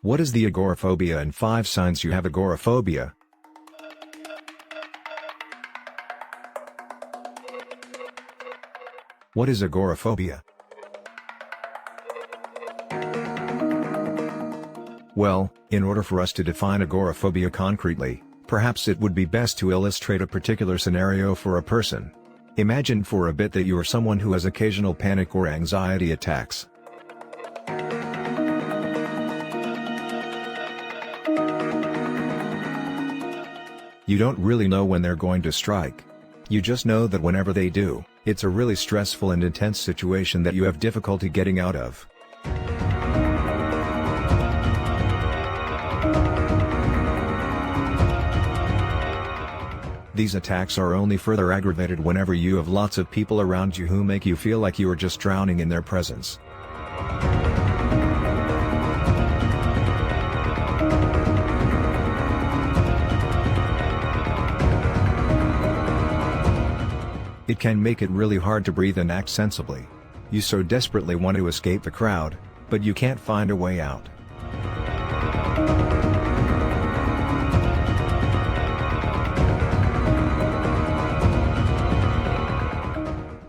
What is the agoraphobia and 5 signs you have agoraphobia? What is agoraphobia? Well, in order for us to define agoraphobia concretely, perhaps it would be best to illustrate a particular scenario for a person. Imagine for a bit that you are someone who has occasional panic or anxiety attacks. You don't really know when they're going to strike. You just know that whenever they do, it's a really stressful and intense situation that you have difficulty getting out of. These attacks are only further aggravated whenever you have lots of people around you who make you feel like you are just drowning in their presence. It can make it really hard to breathe and act sensibly. You so desperately want to escape the crowd, but you can't find a way out.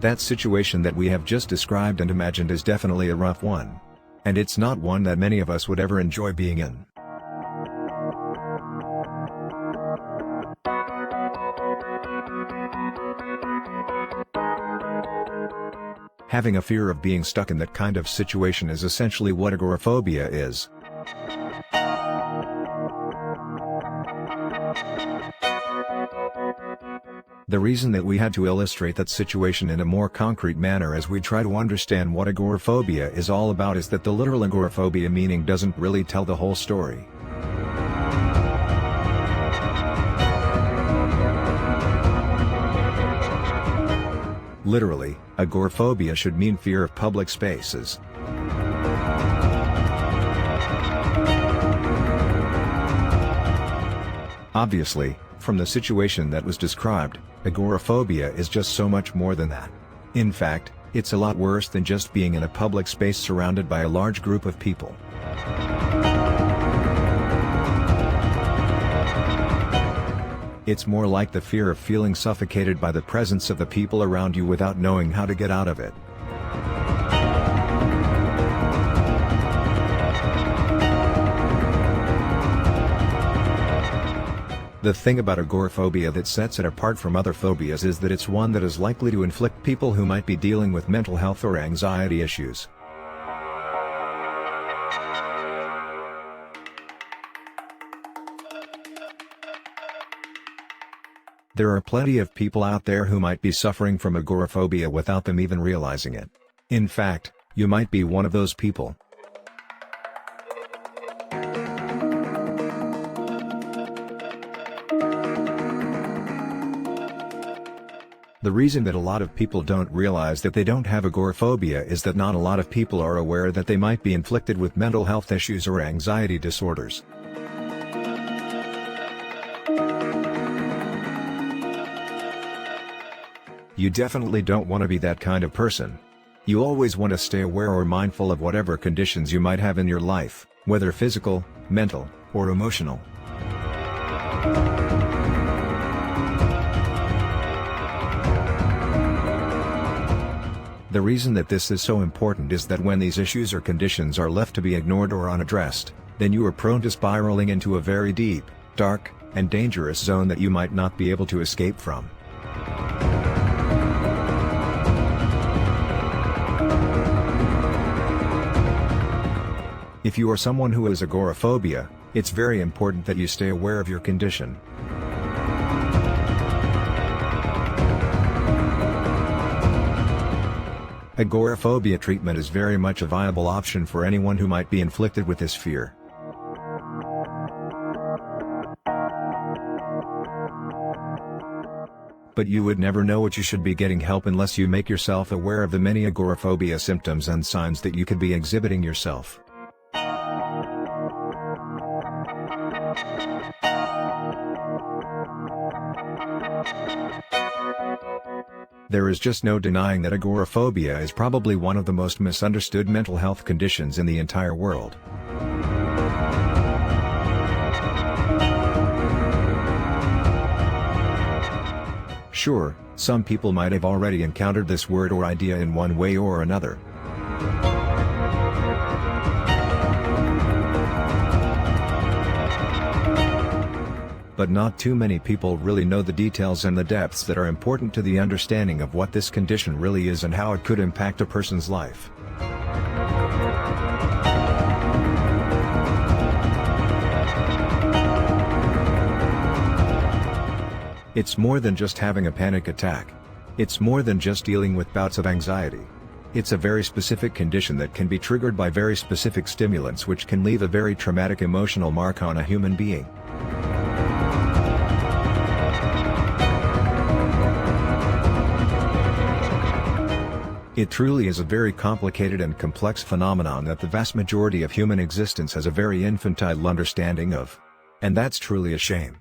That situation that we have just described and imagined is definitely a rough one. And it's not one that many of us would ever enjoy being in. Having a fear of being stuck in that kind of situation is essentially what agoraphobia is. The reason that we had to illustrate that situation in a more concrete manner as we try to understand what agoraphobia is all about is that the literal agoraphobia meaning doesn't really tell the whole story. Literally, agoraphobia should mean fear of public spaces. Obviously, from the situation that was described, agoraphobia is just so much more than that. In fact, it's a lot worse than just being in a public space surrounded by a large group of people. It's more like the fear of feeling suffocated by the presence of the people around you without knowing how to get out of it. The thing about agoraphobia that sets it apart from other phobias is that it's one that is likely to inflict people who might be dealing with mental health or anxiety issues. There are plenty of people out there who might be suffering from agoraphobia without them even realizing it. In fact, you might be one of those people. The reason that a lot of people don't realize that they don't have agoraphobia is that not a lot of people are aware that they might be inflicted with mental health issues or anxiety disorders. You definitely don't want to be that kind of person. You always want to stay aware or mindful of whatever conditions you might have in your life, whether physical, mental, or emotional. The reason that this is so important is that when these issues or conditions are left to be ignored or unaddressed, then you are prone to spiraling into a very deep, dark, and dangerous zone that you might not be able to escape from. If you are someone who has agoraphobia, it's very important that you stay aware of your condition. Agoraphobia treatment is very much a viable option for anyone who might be inflicted with this fear. But you would never know what you should be getting help unless you make yourself aware of the many agoraphobia symptoms and signs that you could be exhibiting yourself. There is just no denying that agoraphobia is probably one of the most misunderstood mental health conditions in the entire world. Sure, some people might have already encountered this word or idea in one way or another. But not too many people really know the details and the depths that are important to the understanding of what this condition really is and how it could impact a person's life. It's more than just having a panic attack. It's more than just dealing with bouts of anxiety. It's a very specific condition that can be triggered by very specific stimulants which can leave a very traumatic emotional mark on a human being. It truly is a very complicated and complex phenomenon that the vast majority of human existence has a very infantile understanding of. And that's truly a shame.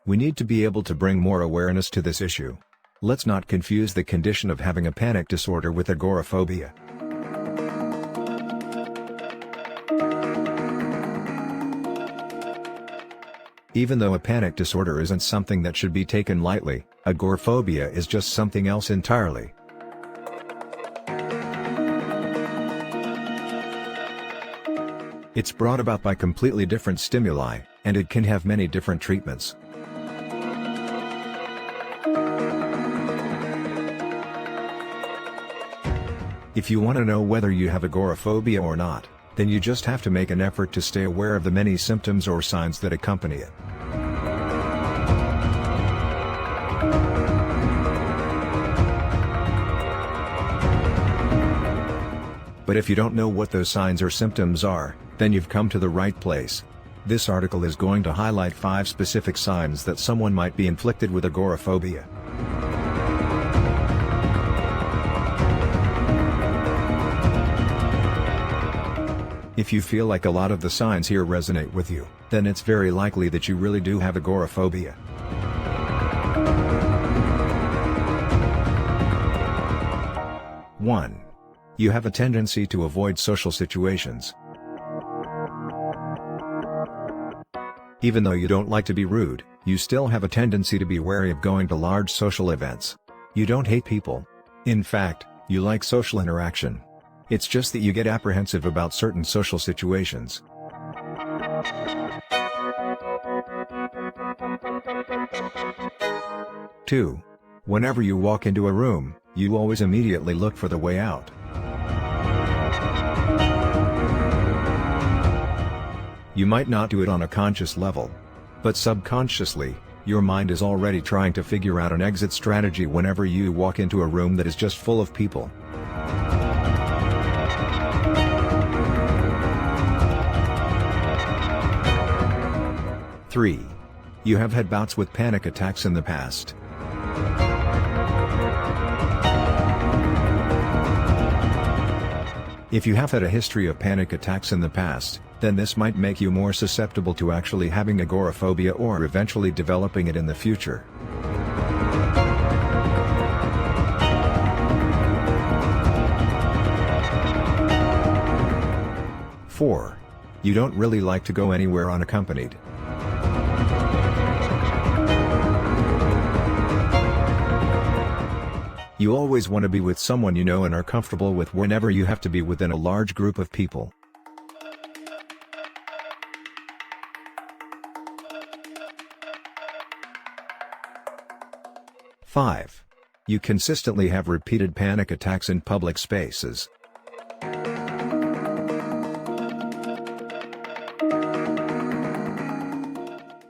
We need to be able to bring more awareness to this issue. Let's not confuse the condition of having a panic disorder with agoraphobia. Even though a panic disorder isn't something that should be taken lightly, agoraphobia is just something else entirely. It's brought about by completely different stimuli, and it can have many different treatments. If you want to know whether you have agoraphobia or not, then you just have to make an effort to stay aware of the many symptoms or signs that accompany it. But if you don't know what those signs or symptoms are, then you've come to the right place. This article is going to highlight 5 specific signs that someone might be inflicted with agoraphobia. If you feel like a lot of the signs here resonate with you, then it's very likely that you really do have agoraphobia. One. You have a tendency to avoid social situations. Even though you don't like to be rude, you still have a tendency to be wary of going to large social events. You don't hate people. In fact, you like social interaction. It's just that you get apprehensive about certain social situations. 2. Whenever you walk into a room, you always immediately look for the way out. You might not do it on a conscious level, but subconsciously, your mind is already trying to figure out an exit strategy whenever you walk into a room that is just full of people. 3. You have had bouts with panic attacks in the past. If you have had a history of panic attacks in the past, then this might make you more susceptible to actually having agoraphobia or eventually developing it in the future. 4. You don't really like to go anywhere unaccompanied. You always want to be with someone you know and are comfortable with whenever you have to be within a large group of people. 5. You consistently have repeated panic attacks in public spaces.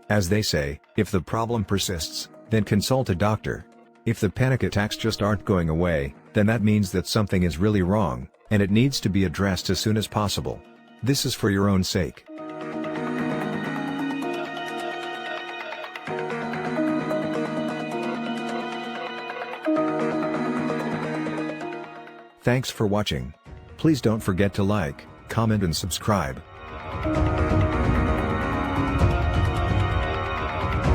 As they say, if the problem persists, then consult a doctor. If the panic attacks just aren't going away, then that means that something is really wrong, and it needs to be addressed as soon as possible. This is for your own sake. Thanks for watching. Please don't forget to like, comment and subscribe.